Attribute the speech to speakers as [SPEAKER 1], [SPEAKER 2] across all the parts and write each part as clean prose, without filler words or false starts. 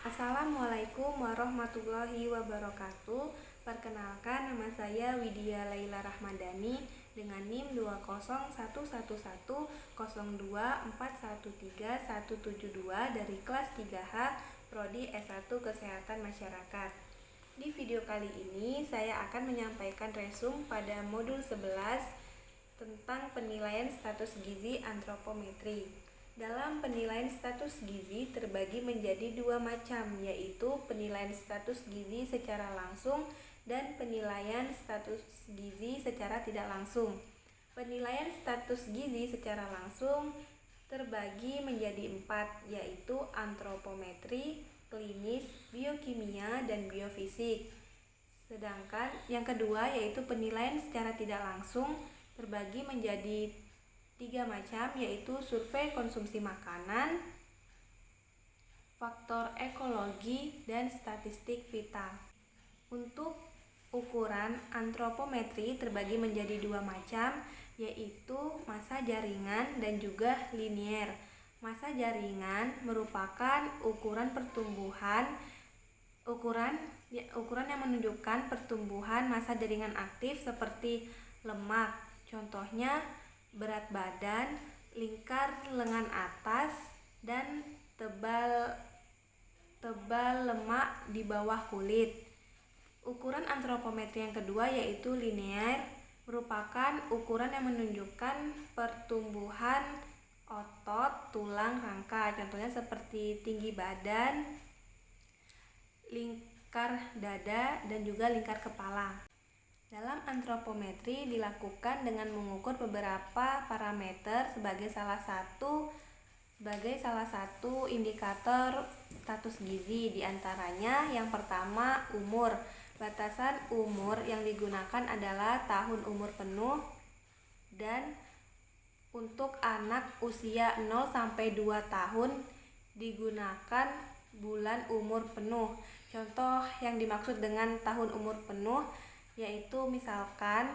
[SPEAKER 1] Assalamualaikum warahmatullahi wabarakatuh. Perkenalkan, nama saya Widya Laila Rahmadani dengan NIM 201102024137172 dari kelas 3H Prodi S1 Kesehatan Masyarakat. Di video kali ini saya akan menyampaikan resum pada modul 11 tentang penilaian status gizi antropometri. Dalam penilaian status gizi terbagi menjadi dua macam, yaitu penilaian status gizi secara langsung dan penilaian status gizi secara tidak langsung. Penilaian status gizi secara langsung terbagi menjadi 4, yaitu antropometri, klinis, biokimia, dan biofisik. Sedangkan yang kedua yaitu penilaian secara tidak langsung terbagi menjadi 3 macam, yaitu survei konsumsi makanan, faktor ekologi, dan statistik vital. Untuk ukuran antropometri terbagi menjadi 2 macam, yaitu massa jaringan dan juga linier. Massa jaringan merupakan ukuran yang menunjukkan pertumbuhan massa jaringan aktif seperti lemak. Contohnya berat badan, lingkar lengan atas, dan tebal lemak di bawah kulit. Ukuran antropometri yang kedua yaitu linear, merupakan ukuran yang menunjukkan pertumbuhan otot, tulang, rangka. Contohnya seperti tinggi badan, lingkar dada, dan juga lingkar kepala. Dalam antropometri dilakukan dengan mengukur beberapa parameter sebagai salah satu indikator status gizi. Di antaranya yang pertama umur. Batasan umur yang digunakan adalah tahun umur penuh, dan untuk anak usia 0 sampai 2 tahun digunakan bulan umur penuh. Contoh yang dimaksud dengan tahun umur penuh yaitu misalkan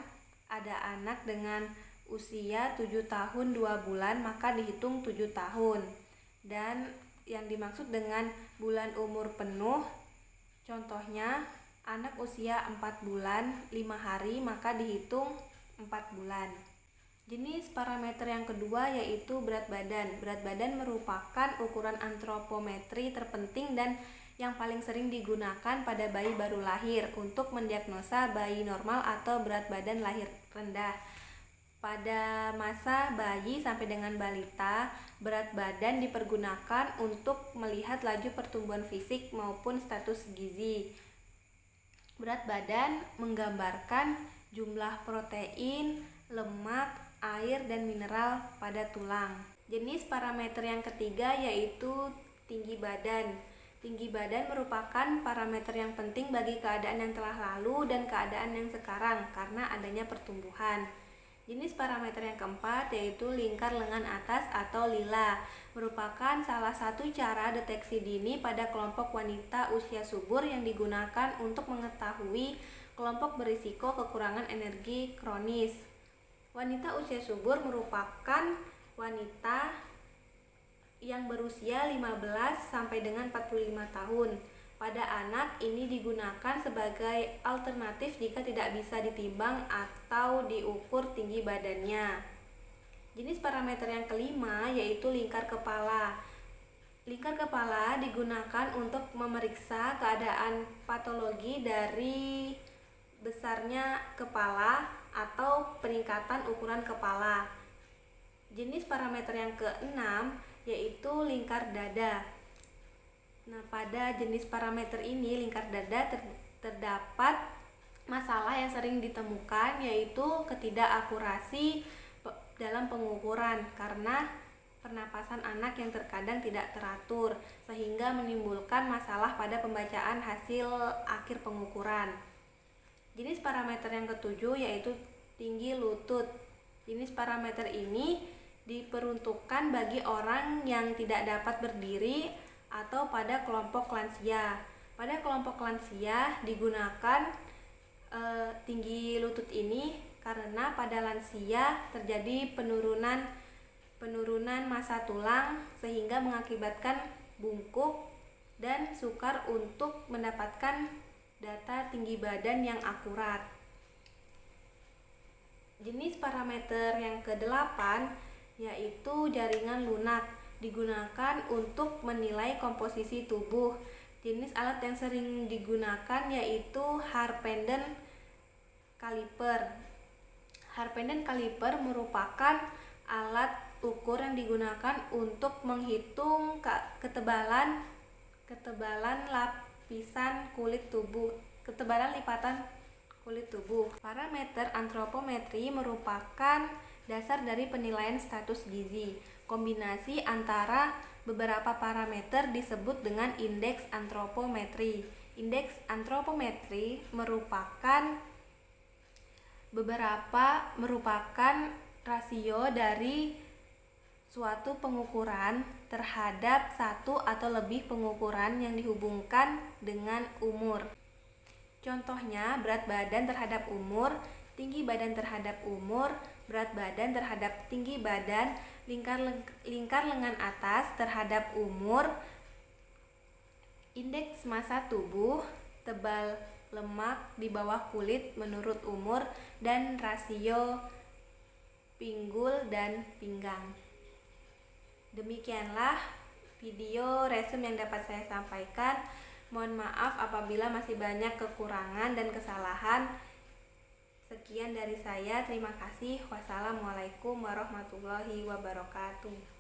[SPEAKER 1] ada anak dengan usia 7 tahun 2 bulan maka dihitung 7 tahun. Dan yang dimaksud dengan bulan umur penuh contohnya anak usia 4 bulan 5 hari maka dihitung 4 bulan. Jenis parameter yang kedua yaitu berat badan. Berat badan merupakan ukuran antropometri terpenting dan yang paling sering digunakan pada bayi baru lahir untuk mendiagnosa bayi normal atau berat badan lahir rendah. Pada masa bayi sampai dengan balita, berat badan dipergunakan untuk melihat laju pertumbuhan fisik maupun status gizi. Berat badan menggambarkan jumlah protein, lemak, air, dan mineral pada tulang. Jenis parameter yang ketiga yaitu tinggi badan. Tinggi badan merupakan parameter yang penting bagi keadaan yang telah lalu dan keadaan yang sekarang karena adanya pertumbuhan. Jenis parameter yang keempat yaitu lingkar lengan atas atau lila, merupakan salah satu cara deteksi dini pada kelompok wanita usia subur yang digunakan untuk mengetahui kelompok berisiko kekurangan energi kronis. Wanita usia subur merupakan wanita yang berusia 15 sampai dengan 45 tahun. Pada anak ini digunakan sebagai alternatif jika tidak bisa ditimbang atau diukur tinggi badannya. Jenis parameter yang kelima yaitu lingkar kepala. Lingkar kepala digunakan untuk memeriksa keadaan patologi dari besarnya kepala atau peningkatan ukuran kepala. Jenis parameter yang keenam yaitu lingkar dada. Nah, pada jenis parameter ini lingkar dada terdapat masalah yang sering ditemukan yaitu ketidakakurasi dalam pengukuran karena pernapasan anak yang terkadang tidak teratur sehingga menimbulkan masalah pada pembacaan hasil akhir pengukuran. Jenis parameter yang ketujuh yaitu tinggi lutut. Jenis parameter ini diperuntukkan bagi orang yang tidak dapat berdiri atau pada kelompok lansia. Pada kelompok lansia digunakan tinggi lutut ini karena pada lansia terjadi penurunan massa tulang sehingga mengakibatkan bungkuk dan sukar untuk mendapatkan data tinggi badan yang akurat. Jenis parameter yang ke-8 yaitu jaringan lunak, digunakan untuk menilai komposisi tubuh. Jenis alat yang sering digunakan yaitu Harpenden Caliper. Harpenden Caliper merupakan alat ukur yang digunakan untuk menghitung ketebalan lapisan kulit tubuh, ketebalan lipatan kulit tubuh. Parameter antropometri merupakan dasar dari penilaian status gizi. Kombinasi antara beberapa parameter disebut dengan indeks antropometri. Indeks antropometri merupakan rasio dari suatu pengukuran terhadap satu atau lebih pengukuran yang dihubungkan dengan umur. Contohnya, berat badan terhadap umur, tinggi badan terhadap umur, berat badan terhadap tinggi badan, lingkar lengan atas terhadap umur, indeks massa tubuh, tebal lemak di bawah kulit menurut umur, dan rasio pinggul dan pinggang. Demikianlah video resume yang dapat saya sampaikan. Mohon maaf apabila masih banyak kekurangan dan kesalahan. Sekian dari saya. Terima kasih. Wassalamualaikum warahmatullahi wabarakatuh.